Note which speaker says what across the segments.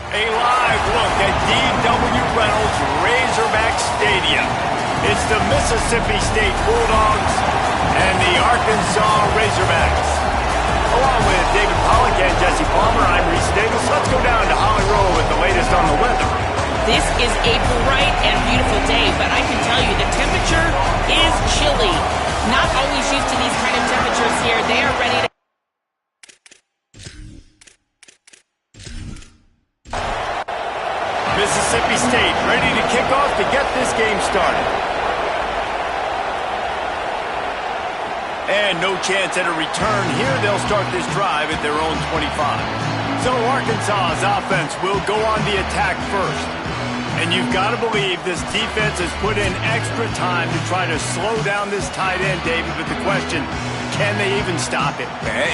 Speaker 1: A live look at D.W. Reynolds Razorback Stadium. It's the Mississippi State Bulldogs and the Arkansas Razorbacks. Along with David Pollack and Jesse Palmer, I'm Reese Davis. Let's go down to Holly Rowe with the latest on the weather.
Speaker 2: This is a bright and beautiful day, but I can tell you the temperature is chilly. Not always used to these kind of temperatures here. They are ready to...
Speaker 1: Mississippi State ready to kick off to get this game started. And no chance at a return here. They'll start this drive at their own 25. So Arkansas's offense will go on the attack first. And you've got to believe this defense has put in extra time to try to slow down this tight end, David. But the question, can they even stop it?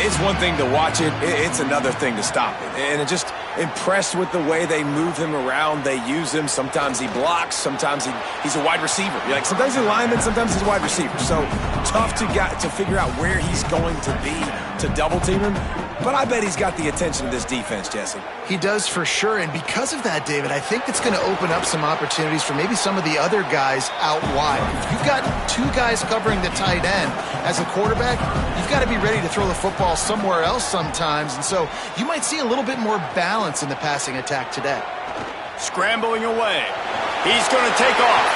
Speaker 3: It's one thing to watch it. It's another thing to stop it. And it just impressed with the way they move him around. They use him. Sometimes he blocks. Sometimes he's a wide receiver. Sometimes he's a lineman. Sometimes he's a wide receiver. So tough to figure out where he's going to be to double team him. But I bet he's got the attention of this defense, Jesse.
Speaker 4: He does for sure, and because of that, David, I think it's going to open up some opportunities for maybe some of the other guys out wide. If you've got two guys covering the tight end as a quarterback, you've got to be ready to throw the football somewhere else sometimes, and so you might see a little bit more balance in the passing attack today.
Speaker 1: Scrambling away. He's going to take off.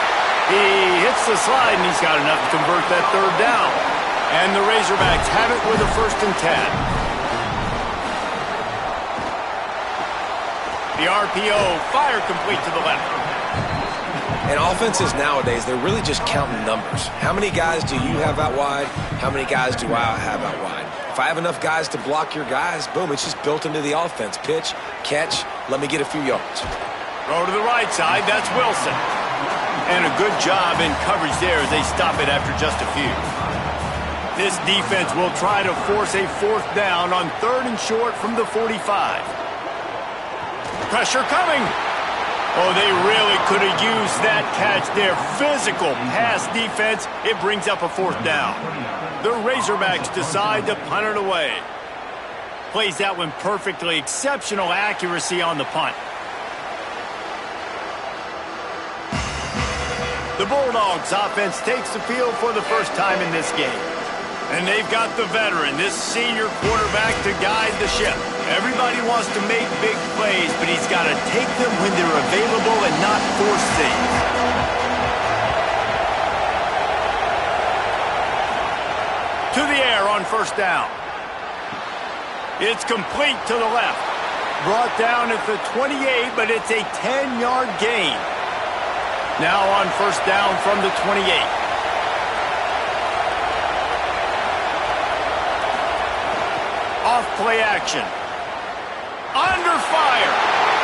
Speaker 1: He hits the slide, and he's got enough to convert that third down. And the Razorbacks have it with a 1st and 10. The RPO, fire complete to the left.
Speaker 3: And offenses nowadays, they're really just counting numbers. How many guys do you have out wide? How many guys do I have out wide? If I have enough guys to block your guys, boom, it's just built into the offense. Pitch, catch, let me get a few yards.
Speaker 1: Throw to the right side, that's Wilson. And a good job in coverage there as they stop it after just a few. This defense will try to force a 4th down on 3rd and short from the 45. Pressure coming. Oh, they really could have used that catch there. Physical pass defense. It brings up a 4th down. The Razorbacks decide to punt it away. Plays that one perfectly. Exceptional accuracy on the punt. The Bulldogs offense takes the field for the first time in this game. And they've got the veteran, this senior quarterback, to guide the ship. Everybody wants to make big plays, but he's got to take them when they're available and not force things. To the air on 1st down. It's complete to the left. Brought down at the 28, but it's a 10-yard gain. Now on 1st down from the 28. Off play action. Under fire.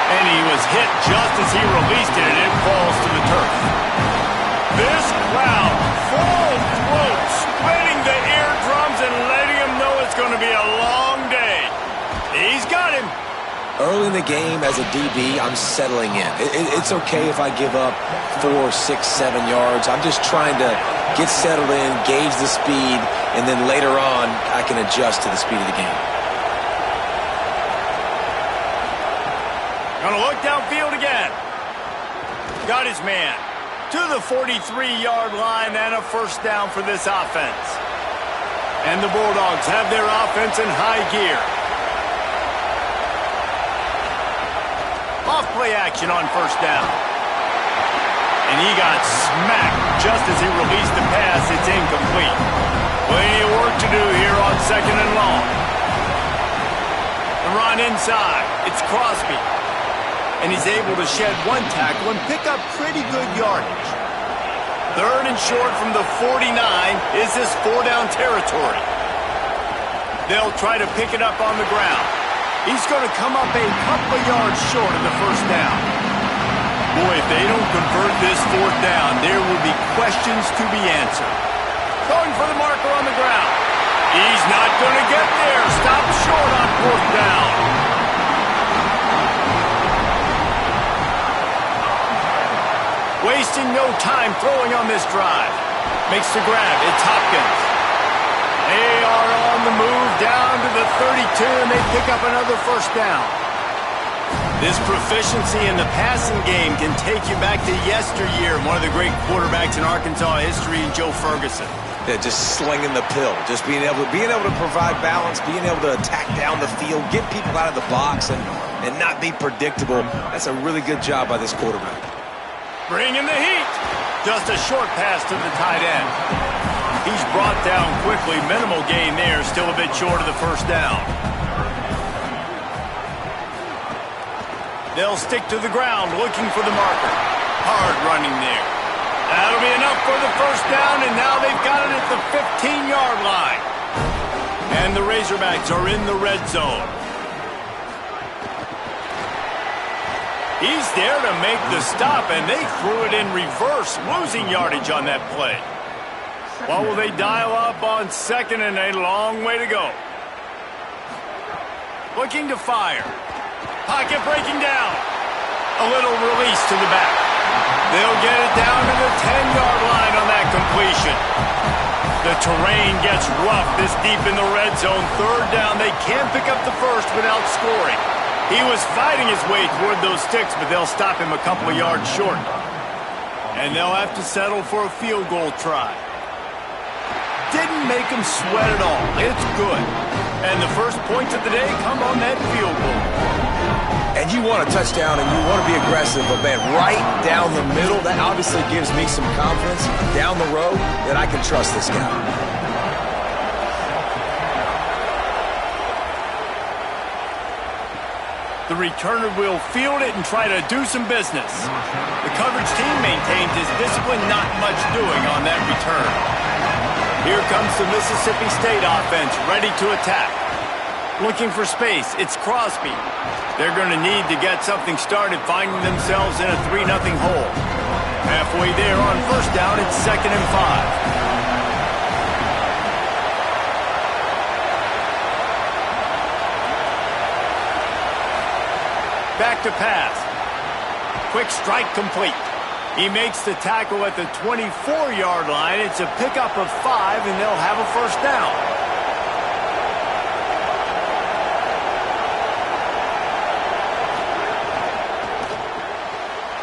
Speaker 1: And he was hit just as he released it, and it falls to the turf. This crowd, full throat, splitting the eardrums and letting him know it's going to be a long day. He's got him.
Speaker 3: Early in the game, as a DB, I'm settling in. It's okay if I give up 4, 6, 7 yards. I'm just trying to get settled in, gauge the speed, and then later on, I can adjust to the speed of the game.
Speaker 1: Gonna look downfield again. Got his man to the 43-yard line and a 1st down for this offense. And the Bulldogs have their offense in high gear. Off play action on 1st down. And he got smacked just as he released the pass. It's incomplete. Plenty of work to do here on 2nd and long. The run inside. It's Crosby. And he's able to shed 1 tackle and pick up pretty good yardage. 3rd and short from the 49 is this 4-down territory. They'll try to pick it up on the ground. He's going to come up a couple of yards short of the 1st down. Boy, if they don't convert this 4th down, there will be questions to be answered. Going for the marker on the ground. He's not going to get there. Stop short on 4th down. Wasting no time throwing on this drive. Makes the grab. It's Hopkins. They are on the move down to the 32, and they pick up another 1st down. This proficiency in the passing game can take you back to yesteryear. One of the great quarterbacks in Arkansas history, Joe Ferguson.
Speaker 3: Yeah, just slinging the pill, just being able to provide balance, being able to attack down the field, get people out of the box, and not be predictable. That's a really good job by this quarterback.
Speaker 1: Bringing the heat. Just a short pass to the tight end. He's brought down quickly. Minimal gain there, still a bit short of the first down. They'll stick to the ground, looking for the marker. Hard running there. That'll be enough for the first down, and now they've got it at the 15-yard line. And the Razorbacks are in the red zone. He's there to make the stop, and they threw it in reverse, losing yardage on that play. What will they dial up on second and a long way to go? Looking to fire. Pocket breaking down. A little release to the back. They'll get it down to the 10-yard line on that completion. The terrain gets rough this deep in the red zone. Third down, they can't pick up the first without scoring. He was fighting his way toward those sticks, but they'll stop him a couple of yards short. And they'll have to settle for a field goal try. Didn't make him sweat at all. It's good. And the first points of the day come on that field goal.
Speaker 3: And you want a touchdown and you want to be aggressive, but man, right down the middle, that obviously gives me some confidence down the road that I can trust this guy.
Speaker 1: The returner will field it and try to do some business. The coverage team maintains his discipline, not much doing on that return. Here comes the Mississippi State offense, ready to attack. Looking for space, it's Crosby. They're going to need to get something started, finding themselves in a 3-0 hole. Halfway there on first down, it's 2nd and 5. Back to pass. Quick strike complete. He makes the tackle at the 24-yard line. It's a pickup of 5, and they'll have a first down.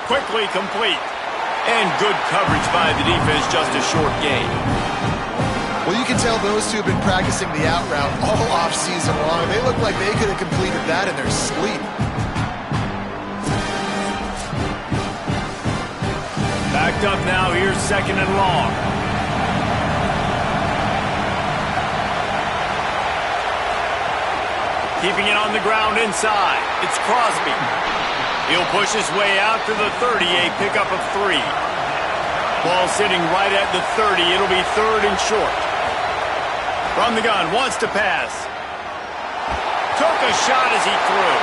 Speaker 1: Quickly complete. And good coverage by the defense, just a short gain.
Speaker 4: Well, you can tell those two have been practicing the out route all off-season long. They look like they could have completed that in their sleep.
Speaker 1: Backed up now, here's 2nd and long. Keeping it on the ground inside. It's Crosby. He'll push his way out to the 30, a pickup of 3. Ball sitting right at the 30. It'll be 3rd and short. From the gun, wants to pass. Took a shot as he threw.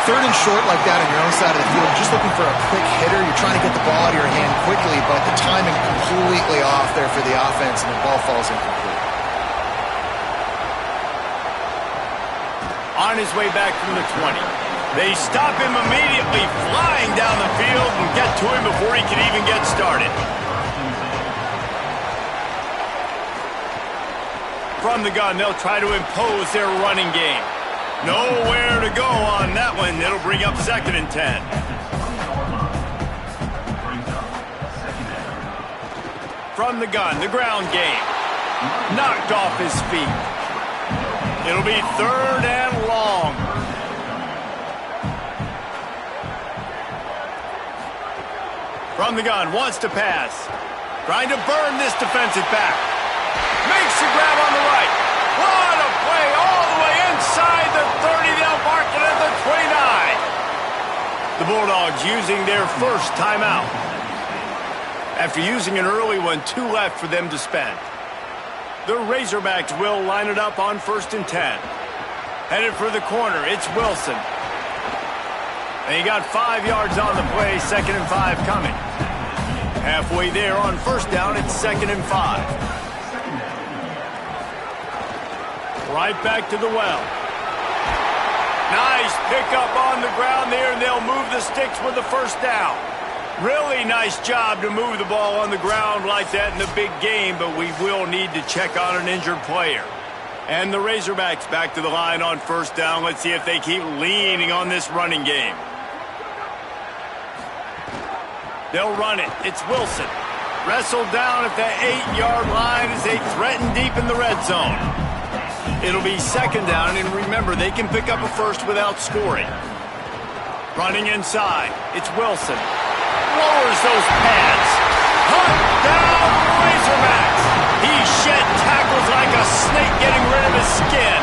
Speaker 4: 3rd and short like that on your own side of the field, just looking for a quick hitter. You're trying to get the ball out of your hand quickly, but the timing completely off there for the offense, and the ball falls incomplete.
Speaker 1: On his way back from the 20. They stop him immediately, flying down the field, and get to him before he can even get started. From the gun, they'll try to impose their running game. Nowhere to go on that one. It'll bring up 2nd and 10. From the gun, the ground game. Knocked off his feet. It'll be 3rd and long. From the gun, wants to pass. Trying to burn this defensive back. Makes the grab on the right. What a play all the way inside the 30. They'll mark it at the 29. The Bulldogs using their first timeout. After using an early one, 2 left for them to spend. The Razorbacks will line it up on 1st and 10. Headed for the corner, it's Wilson. And he got 5 yards on the play, 2nd and 5 coming. Halfway there on first down, it's 2nd and 5. Right back to the well. Nice pickup on the ground there, and they'll move the sticks with the first down. Really nice job to move the ball on the ground like that in the big game, but we will need to check on an injured player. And the Razorbacks back to the line on first down. Let's see if they keep leaning on this running game. They'll run it. It's Wilson. Wrestled down at the 8-yard line as they threaten deep in the red zone. It'll be second down, and remember, they can pick up a first without scoring. Running inside. It's Wilson. Lowers those pads. Hunt down Razorbacks. He shed tackles like a snake getting rid of his skin.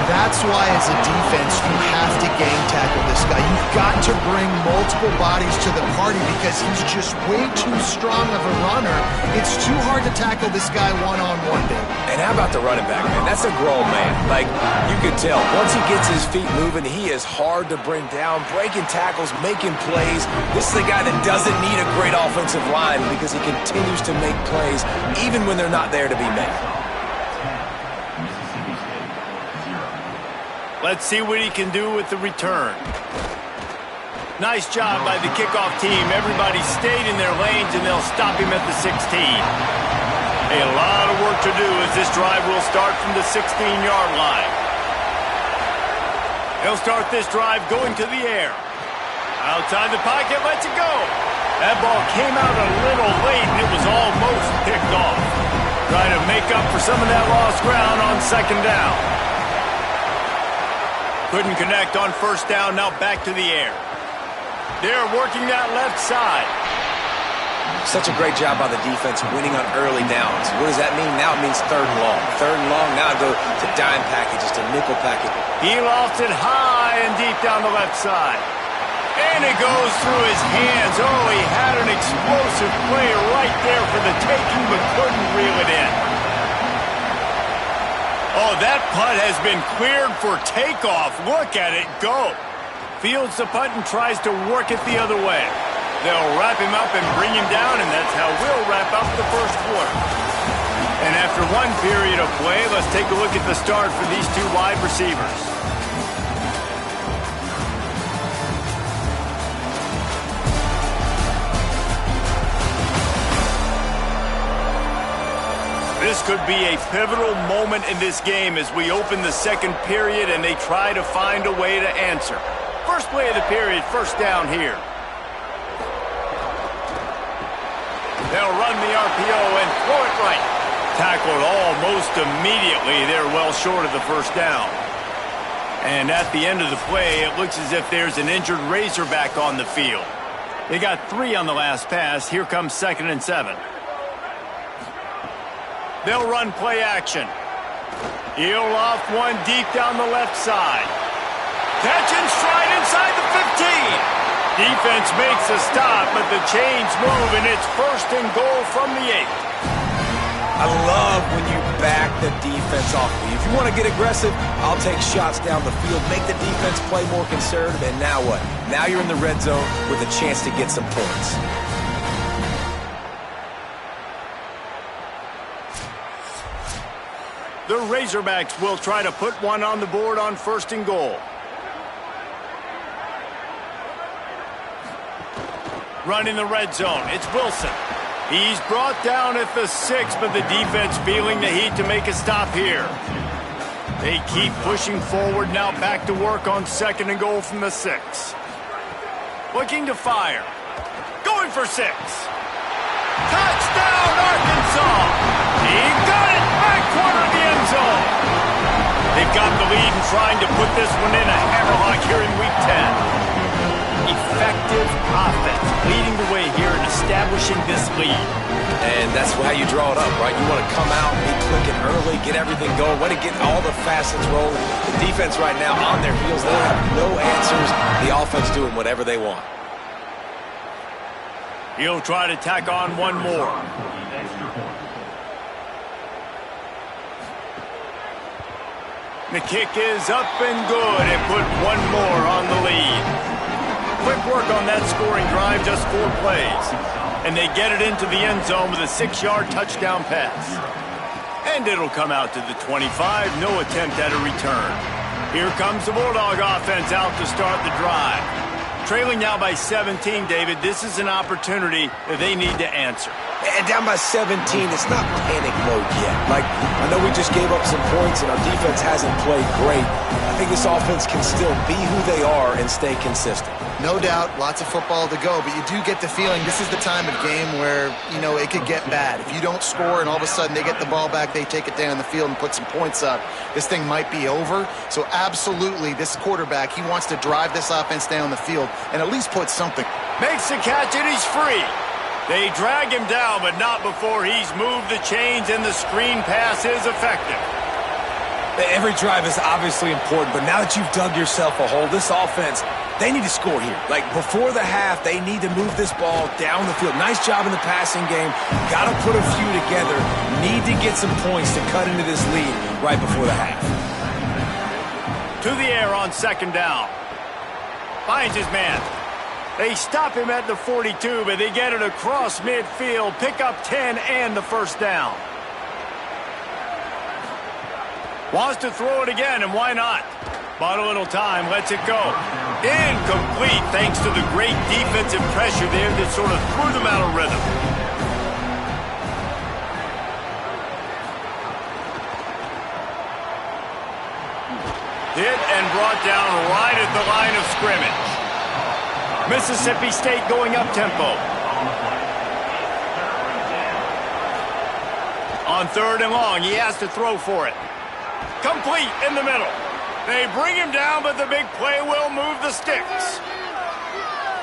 Speaker 4: That's why, as a defense, you have to gang tackle this guy. You've got to bring multiple bodies to the party because he's just way too strong of a runner. It's too hard to tackle this guy one-on-one, Dave.
Speaker 3: And how about the running back, man? That's a grown man. Like, you can tell, once he gets his feet moving, he is hard to bring down, breaking tackles, making plays. This is a guy that doesn't need a great offensive line because he continues to make plays even when they're not there to be made.
Speaker 1: Let's see what he can do with the return. Nice job by the kickoff team. Everybody stayed in their lanes, and they'll stop him at the 16. A lot of work to do as this drive will start from the 16-yard line. They'll start this drive going to the air. Outside the pocket, lets it go. That ball came out a little late, and it was almost picked off. Trying to make up for some of that lost ground on second down. Couldn't connect on first down, now back to the air. They're working that left side.
Speaker 3: Such a great job by the defense winning on early downs. What does that mean? Now it means third and long. Third and long, now go to dime packages, to nickel package.
Speaker 1: He lofted high and deep down the left side. And it goes through his hands. Oh, he had an explosive play right there for the taking, but couldn't reel it in. Oh, that punt has been cleared for takeoff. Look at it go. Fields the punt and tries to work it the other way. They'll wrap him up and bring him down, and that's how we'll wrap up the first quarter. And after one period of play, let's take a look at the start for these two wide receivers. This could be a pivotal moment in this game as we open the second period and they try to find a way to answer. First play of the period, first down here. They'll run the RPO and throw it right. Tackled almost immediately. They're well short of the first down. And at the end of the play, it looks as if there's an injured Razorback on the field. They got 3 on the last pass. Here comes 2nd and 7. They'll run play action. He'll loft one deep down the left side. Catch and stride inside the 15. Defense makes a stop, but the chains move, and it's 1st and goal from the 8.
Speaker 3: I love when you back the defense off of you. If you want to get aggressive, I'll take shots down the field, make the defense play more conservative, and now what? Now you're in the red zone with a chance to get some points.
Speaker 1: The Razorbacks will try to put one on the board on 1st and goal. Run in the red zone. It's Wilson. He's brought down at the 6, but the defense feeling the heat to make a stop here. They keep pushing forward, now back to work on 2nd and goal from the 6. Looking to fire. Going for 6. Touchdown, Arkansas! He got it back corner of the end zone. They've got the lead and trying to put this one in a hammerlock here in Week 10. Effective offense leading the way here in establishing this lead.
Speaker 3: And that's how you draw it up, right? You want to come out, be clicking early, get everything going, want to get all the facets rolling. The defense right now on their heels, they have no answers. The offense doing whatever they want.
Speaker 1: He'll try to tack on one more. The kick is up and good and put one more on the lead. Quick work on that scoring drive, just 4 plays. And they get it into the end zone with a 6-yard touchdown pass. And it'll come out to the 25, no attempt at a return. Here comes the Bulldog offense out to start the drive. Trailing now by 17, David. This is an opportunity that they need to answer.
Speaker 3: And down by 17, it's not panic mode yet. Like, I know we just gave up some points and our defense hasn't played great. I think this offense can still be who they are and stay consistent.
Speaker 4: No doubt, lots of football to go, but you do get the feeling this is the time of game where, you know, it could get bad. If you don't score and all of a sudden they get the ball back, they take it down the field and put some points up, this thing might be over. So absolutely, this quarterback, he wants to drive this offense down the field and at least put something.
Speaker 1: Makes the catch and he's free. They drag him down, but not before he's moved the chains and the screen pass is effective.
Speaker 3: Every drive is obviously important, but now that you've dug yourself a hole, this offense, they need to score here. Like, before the half, they need to move this ball down the field. Nice job in the passing game. Got to put a few together. Need to get some points to cut into this lead right before the half.
Speaker 1: To the air on second down. Finds his man. They stop him at the 42, but they get it across midfield. Pick up 10 and the first down. Wants to throw it again, and why not? Bought a little time, lets it go. Incomplete, thanks to the great defensive pressure there that sort of threw them out of rhythm. Hit and brought down right at the line of scrimmage. Mississippi State going up tempo. On third and long, he has to throw for it. Complete in the middle. They bring him down, but the big play will move the sticks.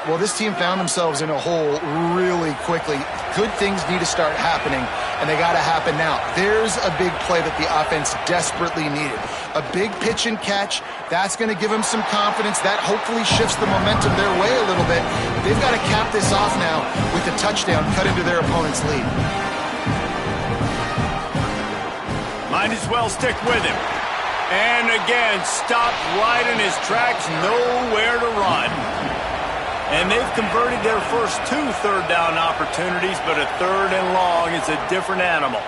Speaker 4: Well, this team found themselves in a hole really quickly. Good things need to start happening, and they got to happen now. There's a big play that the offense desperately needed. A big pitch and catch. That's going to give them some confidence. That hopefully shifts the momentum their way a little bit. They've got to cap this off now with a touchdown cut into their opponent's lead.
Speaker 1: Might as well stick with him. And again, stopped right in his tracks, nowhere to run. And they've converted their first 2 third down opportunities, but a third and long is a different animal.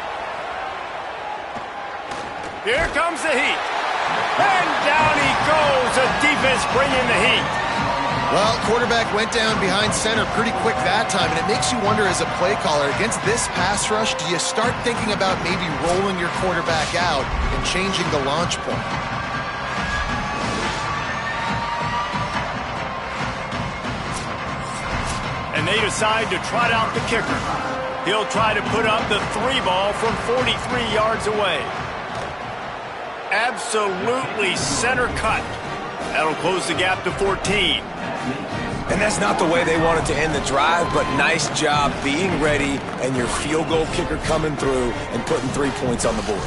Speaker 1: Here comes the heat. And down he goes. The defense bringing the heat.
Speaker 4: Well, quarterback went down behind center pretty quick that time, and it makes you wonder as a play caller, against this pass rush, do you start thinking about maybe rolling your quarterback out and changing the launch point?
Speaker 1: And they decide to trot out the kicker. He'll try to put up the 3 ball from 43 yards away. Absolutely center cut. That'll close the gap to 14.
Speaker 3: And that's not the way they wanted to end the drive, but nice job being ready and your field goal kicker coming through and putting 3 points on the board.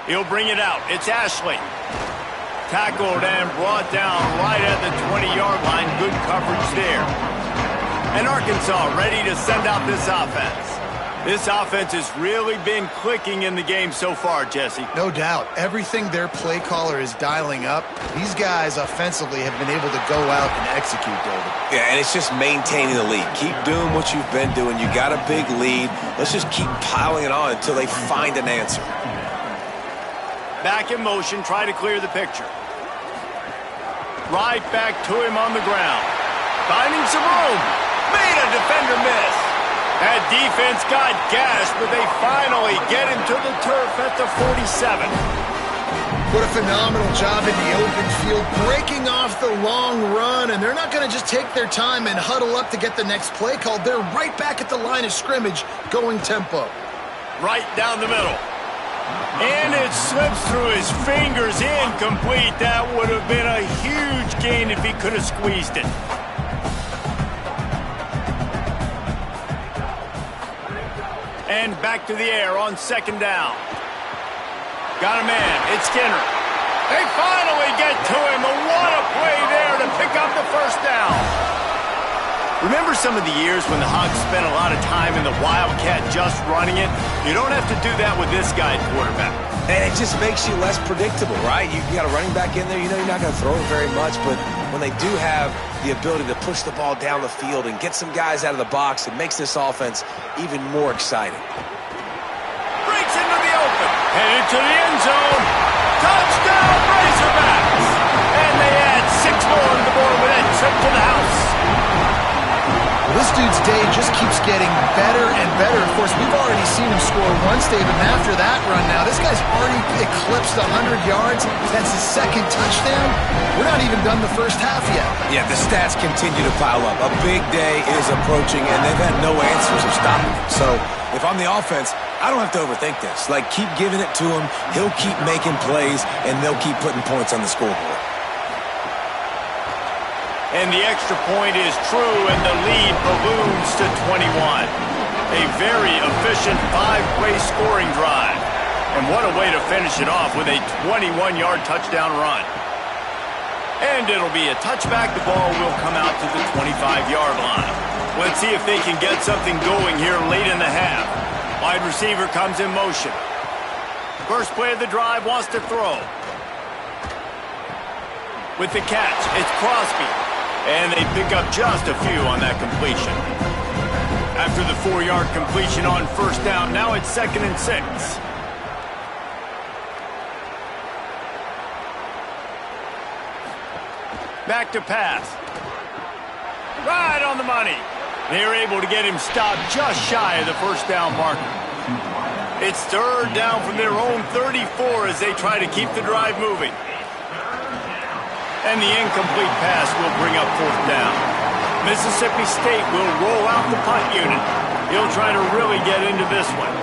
Speaker 1: He'll bring it out. It's Ashley. Tackled and brought down right at the 20-yard line. Good coverage there. And Arkansas ready to send out this offense. This offense has really been clicking in the game so far, Jesse.
Speaker 4: No doubt. Everything their play caller is dialing up, these guys offensively have been able to go out and execute, David.
Speaker 3: Yeah, and it's just maintaining the lead. Keep doing what you've been doing. You got a big lead. Let's just keep piling it on until they find an answer.
Speaker 1: Back in motion, try to clear the picture. Right back to him on the ground. Finding some room. Made a defender miss. That defense got gashed, but they finally get him to the turf at the 47.
Speaker 4: What a phenomenal job in the open field, breaking off the long run, and they're not going to just take their time and huddle up to get the next play called. They're right back at the line of scrimmage, going tempo.
Speaker 1: Right down the middle. And it slips through his fingers, incomplete. That would have been a huge gain if he could have squeezed it. And back to the air on second down. Got a man. It's Skinner. They finally get to him. What a play there to pick up the first down. Remember some of the years when the Hogs spent a lot of time in the Wildcat just running it? You don't have to do that with this guy at quarterback.
Speaker 3: And it just makes you less predictable, right? You got a running back in there. You know you're not going to throw it very much, but when they do have the ability to push the ball down the field and get some guys out of the box, it makes this offense even more exciting.
Speaker 1: Bring Headed to the end zone. Touchdown, Razorbacks! And they add 6 more on the board with that trip to the house.
Speaker 4: Well, this dude's day just keeps getting better and better. Of course, we've already seen him score once, David, and after that run now, this guy's already eclipsed 100 yards. That's his second touchdown. We're not even done the first half yet.
Speaker 3: Yeah, the stats continue to pile up. A big day is approaching, and they've had no answers of stopping him. So if I'm the offense, I don't have to overthink this. Like, keep giving it to him. He'll keep making plays, and they'll keep putting points on the scoreboard.
Speaker 1: And the extra point is true, and the lead balloons to 21. A very efficient 5-play scoring drive. And what a way to finish it off with a 21-yard touchdown run. And it'll be a touchback. The ball will come out to the 25-yard line. Let's see if they can get something going here late in the half. Wide receiver comes in motion. First play of the drive, wants to throw. With the catch, it's Crosby. And they pick up just a few on that completion. After the 4-yard completion on first down, now it's 2nd and 6. Back to pass. Right on the money. They're able to get him stopped just shy of the first down marker. It's 3rd down from their own 34 as they try to keep the drive moving. And the incomplete pass will bring up 4th down. Mississippi State will roll out the punt unit. He'll try to really get into this one.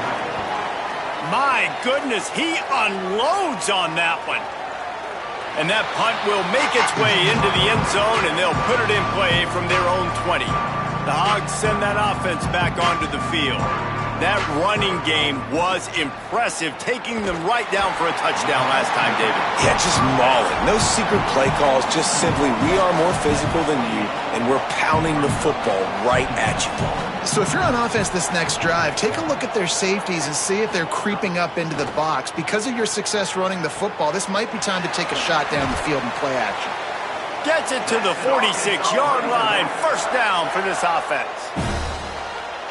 Speaker 1: My goodness, he unloads on that one. And that punt will make its way into the end zone, and they'll put it in play from their own 20. The Hogs send that offense back onto the field. That running game was impressive, taking them right down for a touchdown last time, David.
Speaker 3: Yeah, just mauling. No secret play calls, just simply we are more physical than you, and we're pounding the football right at you.
Speaker 4: So if you're on offense this next drive, take a look at their safeties and see if they're creeping up into the box. Because of your success running the football, this might be time to take a shot down the field and play action.
Speaker 1: Gets it to the 46-yard line. First down for this offense.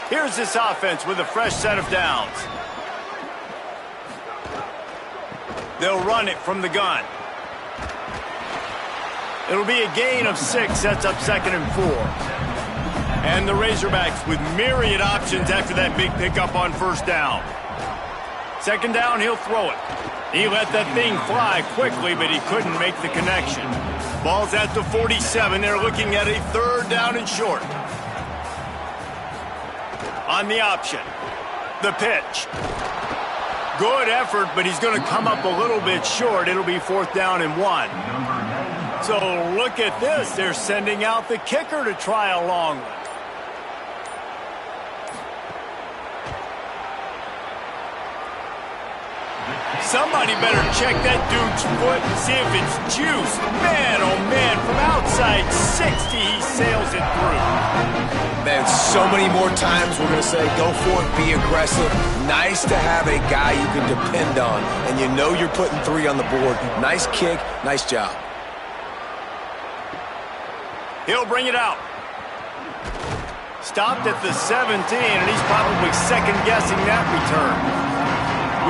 Speaker 1: Here's this offense with a fresh set of downs. They'll run it from the gun. It'll be a gain of 6, sets up 2nd and 4. And the Razorbacks with myriad options after that big pickup on first down. 2nd down, he'll throw it. He let that thing fly quickly, but he couldn't make the connection. Ball's at the 47. They're looking at a 3rd down and short. On the option, the pitch. Good effort, but he's going to come up a little bit short. It'll be 4th down and 1. So look at this. They're sending out the kicker to try a long one. Somebody better check that dude's foot and see if it's juice. Man, oh man, from outside 60, he sails it through.
Speaker 3: Man, so many more times we're going to say, go for it, be aggressive. Nice to have a guy you can depend on, and you know you're putting 3 on the board. Nice kick, nice job.
Speaker 1: He'll bring it out. Stopped at the 17, and he's probably second-guessing that return.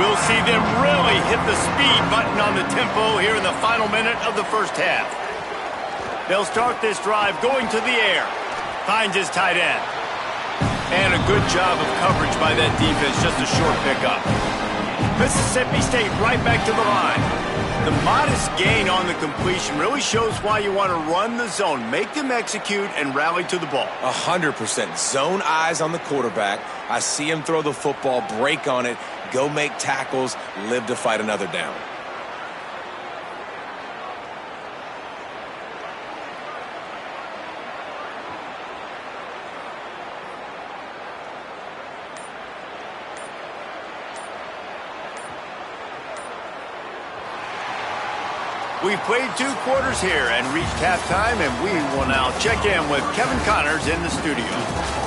Speaker 1: We'll see them really hit the speed button on the tempo here in the final minute of the first half. They'll start this drive going to the air. Finds his tight end. And a good job of coverage by that defense, just a short pickup. Mississippi State right back to the line. The modest gain on the completion really shows why you want to run the zone, make them execute, and rally to the ball.
Speaker 3: 100%. Zone eyes on the quarterback. I see him throw the football, break on it, go make tackles, live to fight another down.
Speaker 1: We've played 2 quarters here and reached halftime, and we will now check in with Kevin Connors in the studio.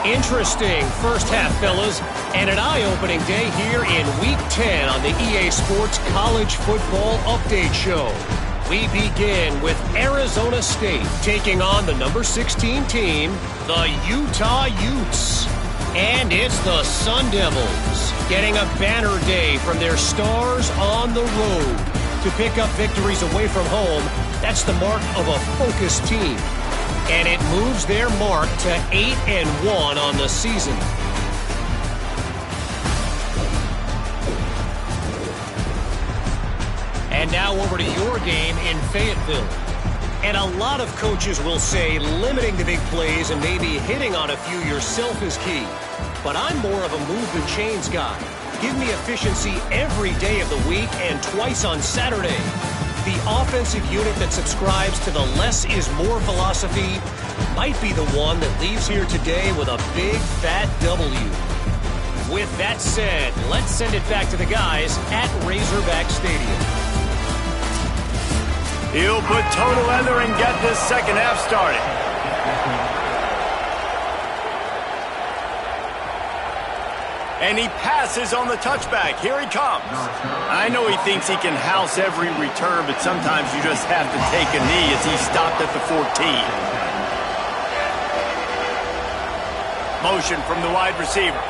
Speaker 5: Interesting first half, fellas, and an eye-opening day here in Week 10 on the EA Sports College Football Update Show. We begin with Arizona State taking on the number 16 team, the Utah Utes. And it's the Sun Devils getting a banner day from their stars on the road. To pick up victories away from home, that's the mark of a focused team. And it moves their mark to 8-1 on the season. And now over to your game in Fayetteville. And a lot of coaches will say limiting the big plays and maybe hitting on a few yourself is key. But I'm more of a move the chains guy. Give me efficiency every day of the week and twice on Saturday. The offensive unit that subscribes to the less is more philosophy might be the one that leaves here today with a big fat W. With that said, let's send it back to the guys at Razorback Stadium.
Speaker 1: He'll put toe to leather and get this second half started. And he passes on the touchback. Here he comes. I know he thinks he can house every return, but sometimes you just have to take a knee as he stopped at the 14. Motion from the wide receiver.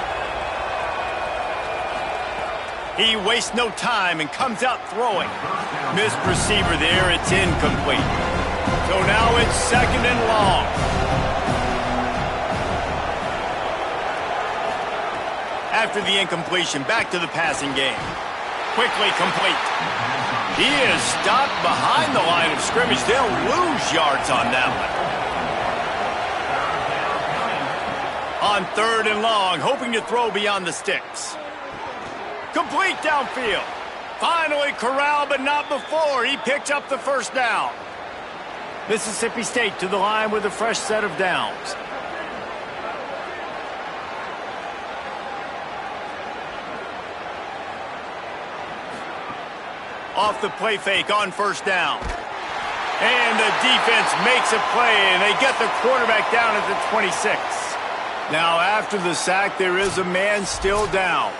Speaker 1: He wastes no time and comes out throwing. Missed receiver there. It's incomplete. So now it's 2nd and long. After the incompletion, back to the passing game. Quickly complete. He is stopped behind the line of scrimmage. They'll lose yards on that one. On 3rd and long, hoping to throw beyond the sticks. Complete downfield. Finally corralled, but not before. He picks up the first down. Mississippi State to the line with a fresh set of downs. Off the play fake on 1st down. And the defense makes a play, and they get the quarterback down at the 26. Now, after the sack, there is a man still down.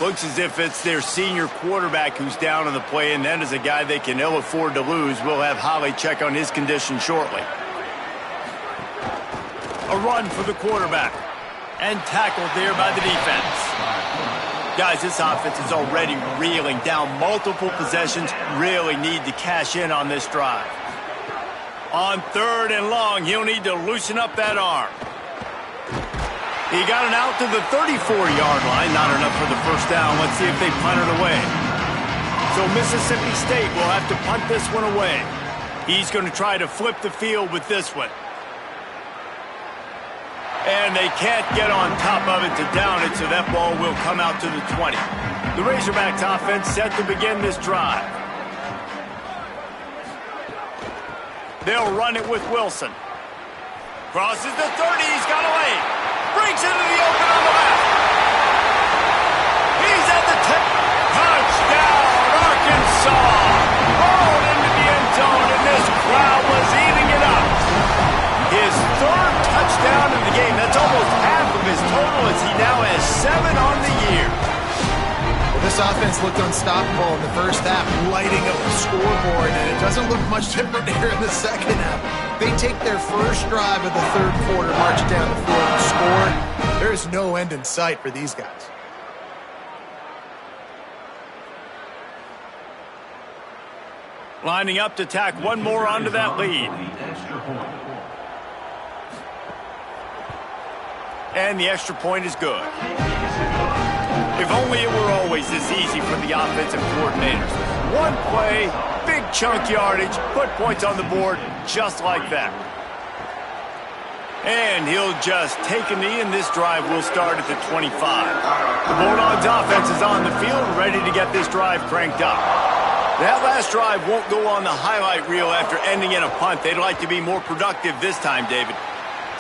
Speaker 1: Looks as if it's their senior quarterback who's down on the play, and that is a guy they can ill afford to lose. We'll have Holly check on his condition shortly. A run for the quarterback. And tackled there by the defense. Guys, this offense is already reeling down multiple possessions. Really need to cash in on this drive. On 3rd and long, he'll need to loosen up that arm. He got it out to the 34-yard line. Not enough for the first down. Let's see if they punt it away. So Mississippi State will have to punt this one away. He's going to try to flip the field with this one. And they can't get on top of it to down it, so that ball will come out to the 20. The Razorbacks offense set to begin this drive. They'll run it with Wilson. Crosses the 30. He's got a lane. Brings into the open on the left. He's at the 10. Touchdown, Arkansas. Ball into the end zone, and this crowd was eating it up. His 3rd touchdown in the game. That's almost half of his total as he now has 7 on the year.
Speaker 4: Well, this offense looked unstoppable in the first half, lighting up the scoreboard, and it doesn't look much different here in the second half. They take their first drive of the 3rd quarter, march down the field and score. There is no end in sight for these guys.
Speaker 1: Lining up to tack one more onto that lead. And the extra point is good. If only it were always this easy for the offensive coordinators. One play, big chunk yardage, put points on the board just like that. And he'll just take a knee, and this drive will start at the 25. The Bulldogs offense is on the field, ready to get this drive cranked up. That last drive won't go on the highlight reel after ending in a punt. They'd like to be more productive this time, David.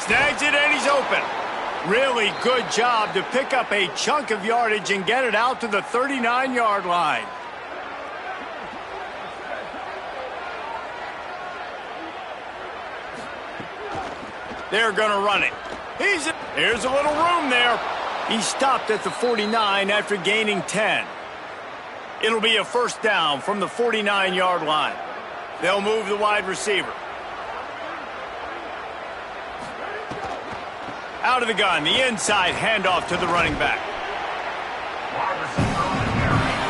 Speaker 1: Snags it, and he's open. Really good job to pick up a chunk of yardage and get it out to the 39-yard line. They're going to run it. Here's a little room there. He stopped at the 49 after gaining 10. It'll be a first down from the 49-yard line. They'll move the wide receiver. Out of the gun, the inside handoff to the running back.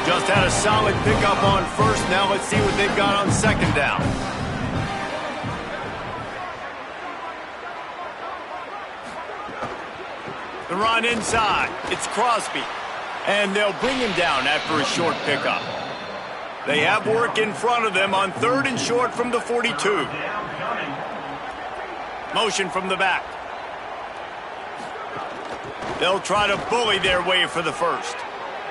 Speaker 1: Just had a solid pickup on first. Now let's see what they've got on second down. The run inside. It's Crosby. And they'll bring him down after a short pickup. They have work in front of them on 3rd and short from the 42. Motion from the back. They'll try to bully their way for the first.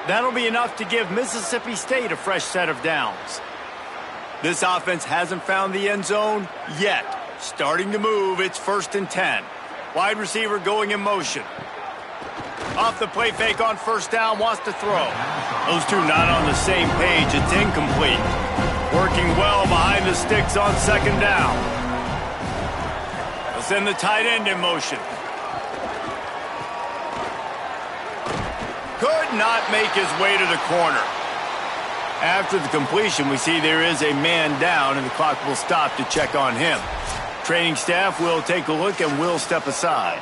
Speaker 1: That'll be enough to give Mississippi State a fresh set of downs. This offense hasn't found the end zone yet. Starting to move, it's 1st and 10. Wide receiver going in motion. Off the play fake on first down, wants to throw. Those two not on the same page. It's incomplete. Working well behind the sticks on second down. They'll send the tight end in motion. Could not make his way to the corner. After the completion, we see there is a man down, and the clock will stop to check on him. Training staff will take a look and will step aside.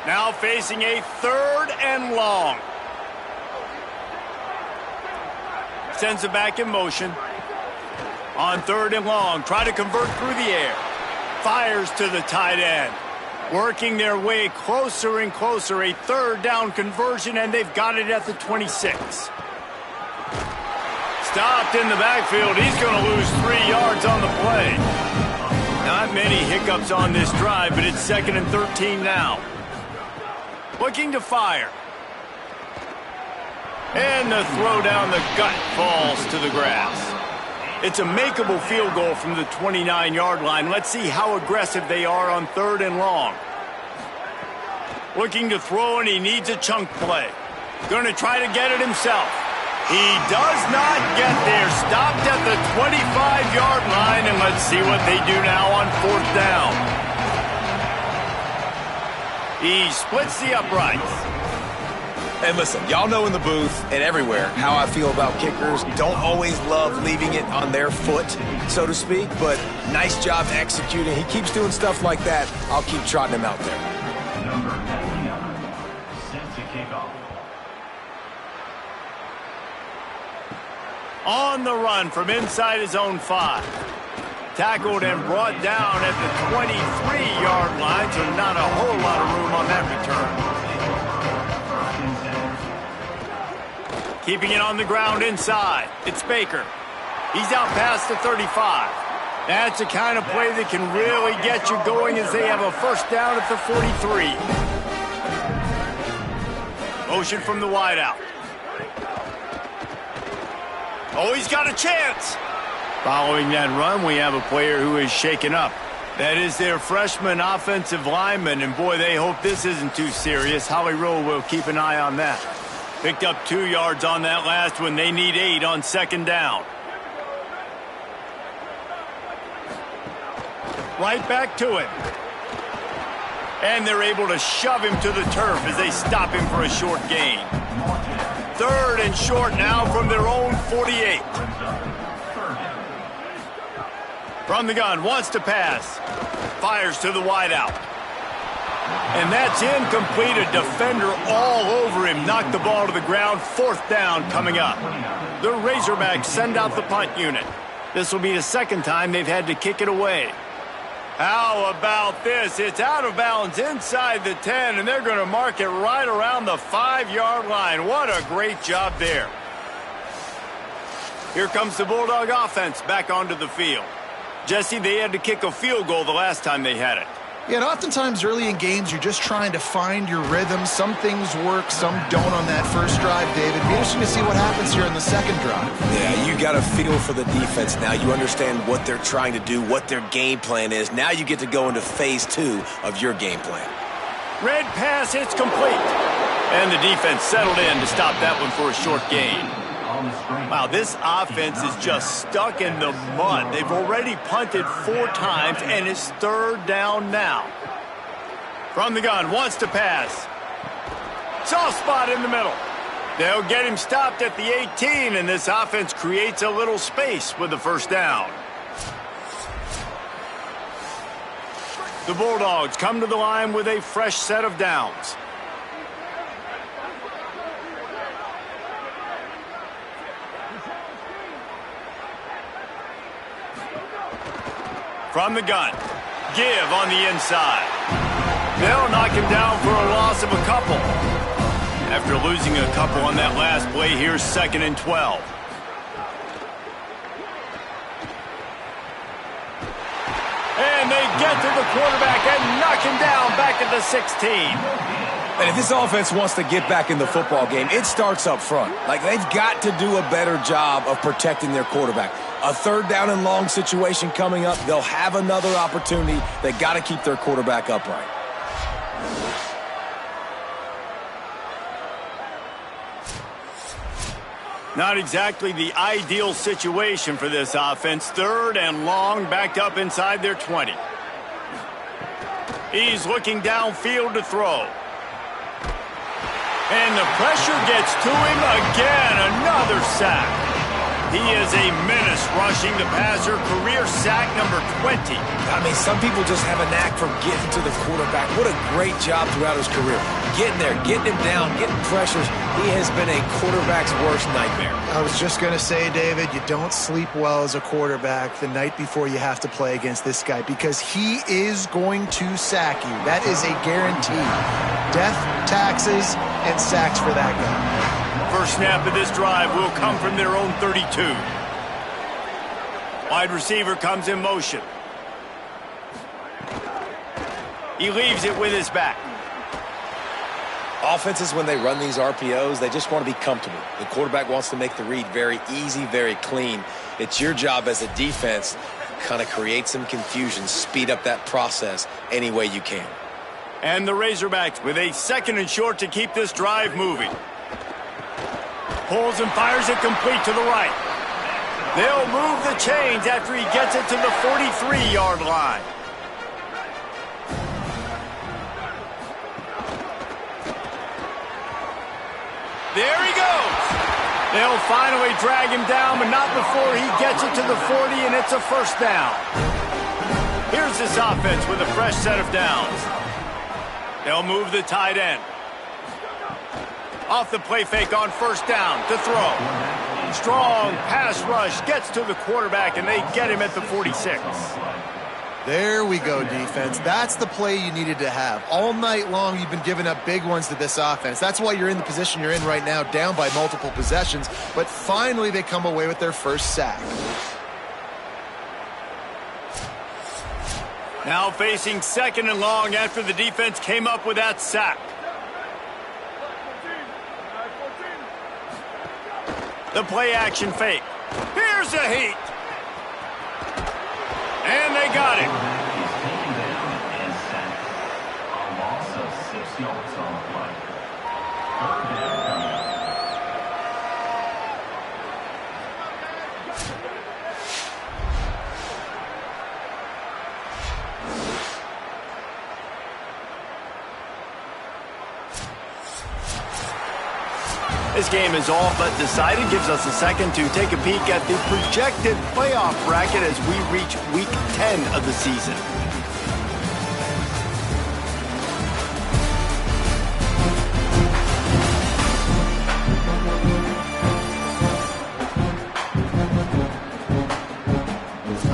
Speaker 1: Now facing a 3rd and long. Sends it back in motion. On 3rd and long, try to convert through the air. Fires to the tight end. Working their way closer and closer. A 3rd down conversion, and they've got it at the 26. Stopped in the backfield. He's going to lose 3 yards on the play. Not many hiccups on this drive, but it's 2nd and 13 now. Looking to fire. And the throw down the gut falls to the grass. It's a makeable field goal from the 29-yard line. Let's see how aggressive they are on 3rd and long. Looking to throw, and he needs a chunk play. Going to try to get it himself. He does not get there. Stopped at the 25-yard line, and let's see what they do now on 4th down. He splits the uprights.
Speaker 3: And listen, y'all know in the booth and everywhere how I feel about kickers. Don't always love leaving it on their foot, so to speak, but nice job executing. He keeps doing stuff like that. I'll keep trotting him out there.
Speaker 6: Number 29, set to kick off.
Speaker 1: On the run from inside his own 5. Tackled and brought down at the 23-yard line, so not a whole lot of room on that return. Keeping it on the ground inside. It's Baker. He's out past the 35. That's the kind of play that can really get you going as they have a first down at the 43. Motion from the wideout. Oh, he's got a chance. Following that run, we have a player who is shaken up. That is their freshman offensive lineman, and boy, they hope this isn't too serious. Holly Rowe will keep an eye on that. Picked up 2 yards on that last one. They need 8 on second down. Right back to it. And they're able to shove him to the turf as they stop him for a short gain. 3rd and short now from their own 48. From the gun, wants to pass. Fires to the wideout. And that's incomplete. A defender all over him. Knocked the ball to the ground. 4th down coming up. The Razorbacks send out the punt unit. This will be the 2nd time they've had to kick it away. How about this? It's out of bounds inside the 10, and they're going to mark it right around the 5-yard line. What a great job there. Here comes the Bulldog offense back onto the field. Jesse, they had to kick a field goal the last time they had it.
Speaker 4: Yeah, and oftentimes early in games, you're just trying to find your rhythm. Some things work, some don't on that first drive, David. Be interesting to see what happens here in the second drive.
Speaker 3: Yeah, you got a feel for the defense now. You understand what they're trying to do, what their game plan is. Now you get to go into phase 2 of your game plan.
Speaker 1: Red pass, it's complete. And the defense settled in to stop that one for a short gain. Wow, this offense is just stuck in the mud. They've already punted 4 times, and it's 3rd down now. From the gun, wants to pass. Soft spot in the middle. They'll get him stopped at the 18, and this offense creates a little space with the first down. The Bulldogs come to the line with a fresh set of downs. From the gun, give on the inside. They'll knock him down for a loss of a couple. After losing a couple on that last play, here's 2nd and 12. And they get to the quarterback and knock him down back at the 16.
Speaker 3: And if this offense wants to get back in the football game, it starts up front. Like, they've got to do a better job of protecting their quarterback. A 3rd down and long situation coming up. They'll have another opportunity. They got to keep their quarterback upright.
Speaker 1: Not exactly the ideal situation for this offense. 3rd and long, backed up inside their 20. He's looking downfield to throw. And the pressure gets to him again. Another sack. He is a menace rushing the passer. Career sack number 20.
Speaker 3: I mean, some people just have a knack for getting to the quarterback. What a great job throughout his career. Getting there, getting him down, getting pressures. He has been a quarterback's worst nightmare.
Speaker 4: I was just going to say, David, you don't sleep well as a quarterback the night before you have to play against this guy because he is going to sack you. That is a guarantee. Death, taxes, and sacks for that guy.
Speaker 1: First snap of this drive will come from their own 32. Wide receiver comes in motion. He leaves it with his back.
Speaker 3: Offenses, when they run these RPOs, they just want to be comfortable. The quarterback wants to make the read very easy, very clean. It's your job as a defense to kind of create some confusion, speed up that process any way you can.
Speaker 1: And the Razorbacks with a 2nd and short to keep this drive moving. Pulls and fires it complete to the right. They'll move the chains after he gets it to the 43-yard line. There he goes. They'll finally drag him down, but not before he gets it to the 40, and it's a 1st down. Here's this offense with a fresh set of downs. They'll move the tight end. Off the play fake on 1st down to throw. Strong pass rush gets to the quarterback, and they get him at the 46.
Speaker 4: There we go, defense. That's the play you needed to have. All night long, you've been giving up big ones to this offense. That's why you're in the position you're in right now, down by multiple possessions. But finally, they come away with their first sack.
Speaker 1: Now facing 2nd and long after the defense came up with that sack. The play action fake. Here's a heat. And they got him.
Speaker 6: And sacked. A loss of 6 yards on the play. 3rd down coming up.
Speaker 1: This game is all but decided. Gives us a second to take a peek at the projected playoff bracket as we reach Week 10 of the season.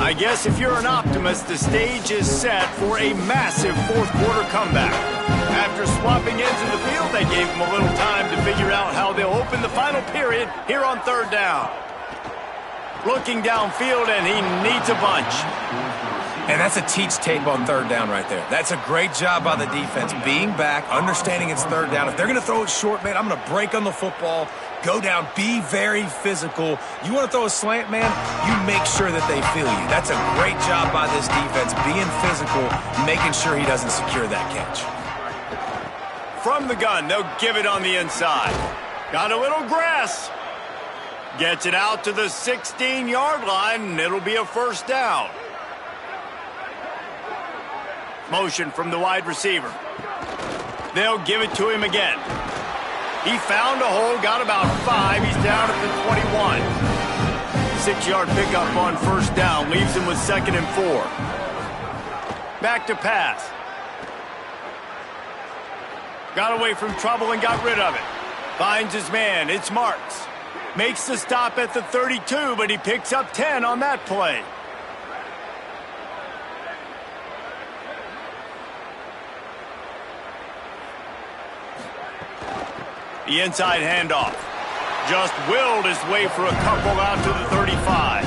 Speaker 1: I guess if you're an optimist, the stage is set for a massive 4th quarter comeback. After swapping into the field, they gave him a little time to figure out how they'll open the final period here on 3rd down. Looking downfield, and he needs a bunch.
Speaker 3: And that's a teach tape on 3rd down right there. That's a great job by the defense. Being back, understanding it's 3rd down. If they're going to throw it short, man, I'm going to break on the football, go down, be very physical. You want to throw a slant, man, you make sure that they feel you. That's a great job by this defense, being physical, making sure he doesn't secure that catch.
Speaker 1: From the gun, they'll give it on the inside. Got a little grass. Gets it out to the 16-yard line, and it'll be a 1st down. Motion from the wide receiver. They'll give it to him again. He found a hole, got about 5. He's down at the 21. 6-yard pickup on 1st down, leaves him with 2nd and 4. Back to pass. Got away from trouble and got rid of it. Finds his man. It's Marks. Makes the stop at the 32, but he picks up 10 on that play. The inside handoff. Just willed his way for a couple out to the 35.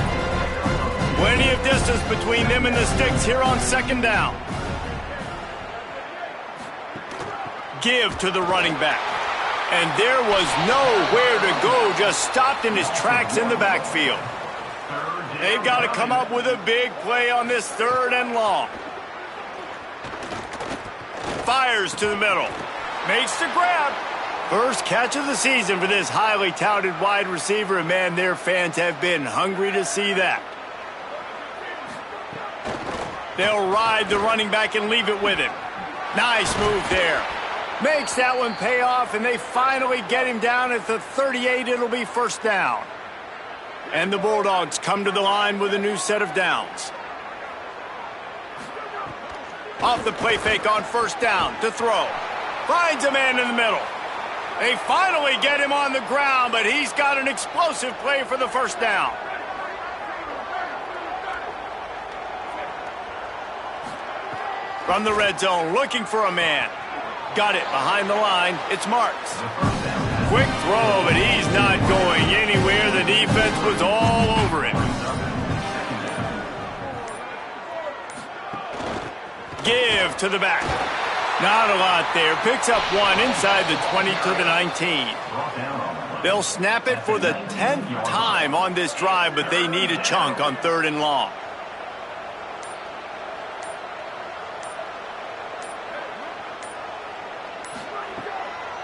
Speaker 1: Plenty of distance between them and the sticks here on second down. Give to the running back. And there was nowhere to go, just stopped in his tracks in the backfield. They've got to come up with a big play on this 3rd and long. Fires to the middle. Makes the grab. First catch of the season for this highly touted wide receiver, and man, their fans have been hungry to see that. They'll ride the running back and leave it with him. Nice move there. Makes that one pay off, and they finally get him down at the 38. It'll be first down. And the Bulldogs come to the line with a new set of downs. Off the play fake on first down to throw. Finds a man in the middle. They finally get him on the ground, but he's got an explosive play for the first down. From the red zone, looking for a man. Got it behind the line. It's Marks. Quick throw, but he's not going anywhere. The defense was all over him. Give to the back. Not a lot there. Picks up one inside the 20 to the 19. They'll snap it for the 10th time on this drive, but they need a chunk on 3rd and long.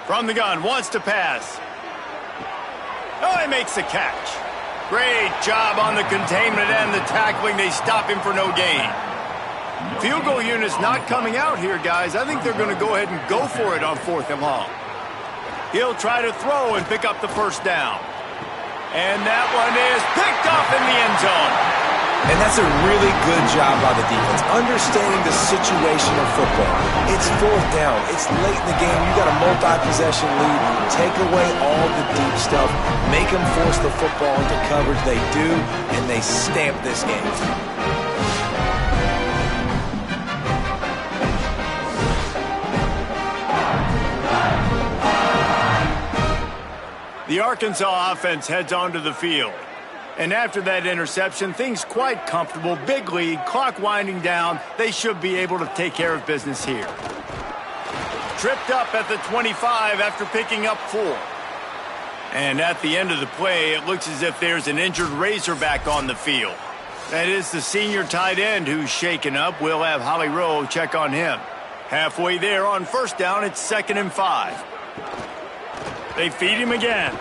Speaker 1: From the gun, wants to pass. Oh, he makes the catch. Great job on the containment and the tackling. They stop him for no gain. Field goal unit's not coming out here, guys. I think they're going to go ahead and go for it on 4th and long. He'll try to throw and pick up the first down. And that one is picked up in the end zone.
Speaker 3: And that's a really good job by the defense, understanding the situation of football. It's 4th down. It's late in the game. You got a multi-possession lead. Take away all the deep stuff. Make them force the football into coverage. They do, and they stamp this game.
Speaker 1: The Arkansas offense heads onto the field. And after that interception, things quite comfortable. Big lead, clock winding down. They should be able to take care of business here. Tripped up at the 25 after picking up 4. And at the end of the play, it looks as if there's an injured Razorback on the field. That is the senior tight end who's shaken up. We'll have Holly Rowe check on him. Halfway there on first down, it's 2nd and 5. They feed him again.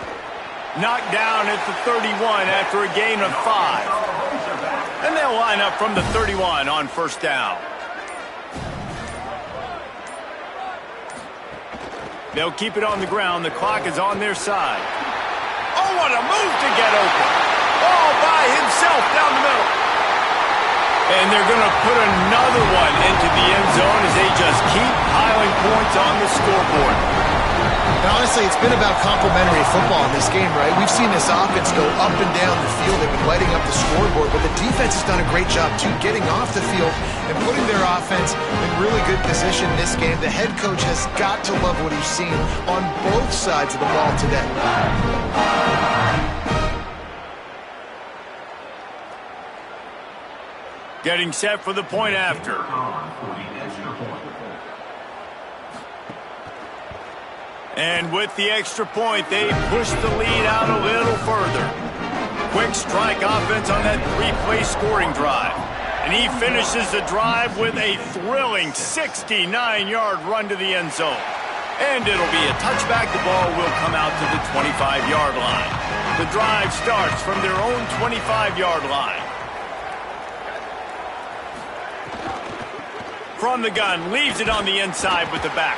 Speaker 1: Knocked down at the 31 after a gain of 5. And they'll line up from the 31 on first down. They'll keep it on the ground. The clock is on their side. Oh, what a move to get open. All by himself down the middle. And they're going to put another one into the end zone as they just keep piling points on the scoreboard.
Speaker 4: Honestly, it's been about complementary football in this game, right? We've seen this offense go up and down the field. They've been lighting up the scoreboard, but the defense has done a great job, too, getting off the field and putting their offense in really good position this game. The head coach has got to love what he's seen on both sides of the ball today.
Speaker 1: Getting set for the point after. And with the extra point, they push the lead out a little further. Quick strike offense on that 3-play scoring drive. And he finishes the drive with a thrilling 69-yard run to the end zone. And it'll be a touchback. The ball will come out to the 25-yard line. The drive starts from their own 25-yard line. From the gun, leaves it on the inside with the back.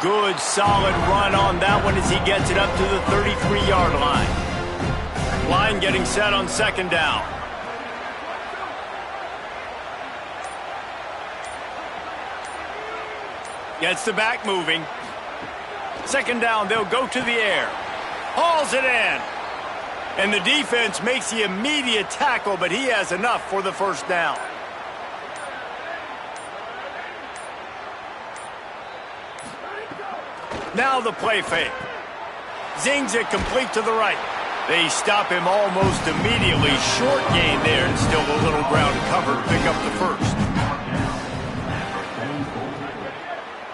Speaker 1: Good, solid run on that one as he gets it up to the 33-yard line. Line getting set on second down. Gets the back moving. Second down, they'll go to the air. Hauls it in. And the defense makes the immediate tackle, but he has enough for the first down. Now the play fake. Zings it complete to the right. They stop him almost immediately. Short gain there and still a little ground to cover to pick up the first.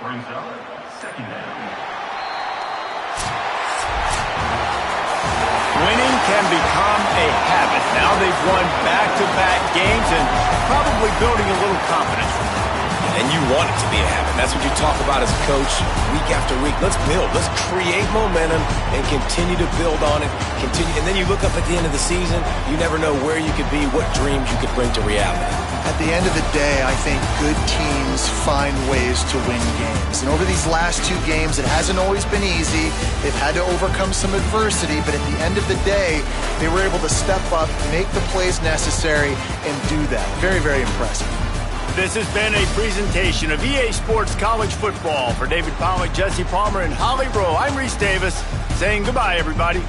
Speaker 6: Brings up second down.
Speaker 1: Winning can become a habit. Now they've won back-to-back games and probably building a little confidence from that.
Speaker 3: And you want it to be a habit. That's what you talk about as a coach week after week. Let's build. Let's create momentum and continue to build on it. And then you look up at the end of the season, you never know where you could be, what dreams you could bring to reality.
Speaker 4: At the end of the day, I think good teams find ways to win games. And over these last 2 games, it hasn't always been easy. They've had to overcome some adversity, but at the end of the day, they were able to step up, make the plays necessary, and do that. Very, very impressive.
Speaker 1: This has been a presentation of EA Sports College Football. For David Pollack, Jesse Palmer, and Holly Rowe, I'm Reese Davis saying goodbye, everybody.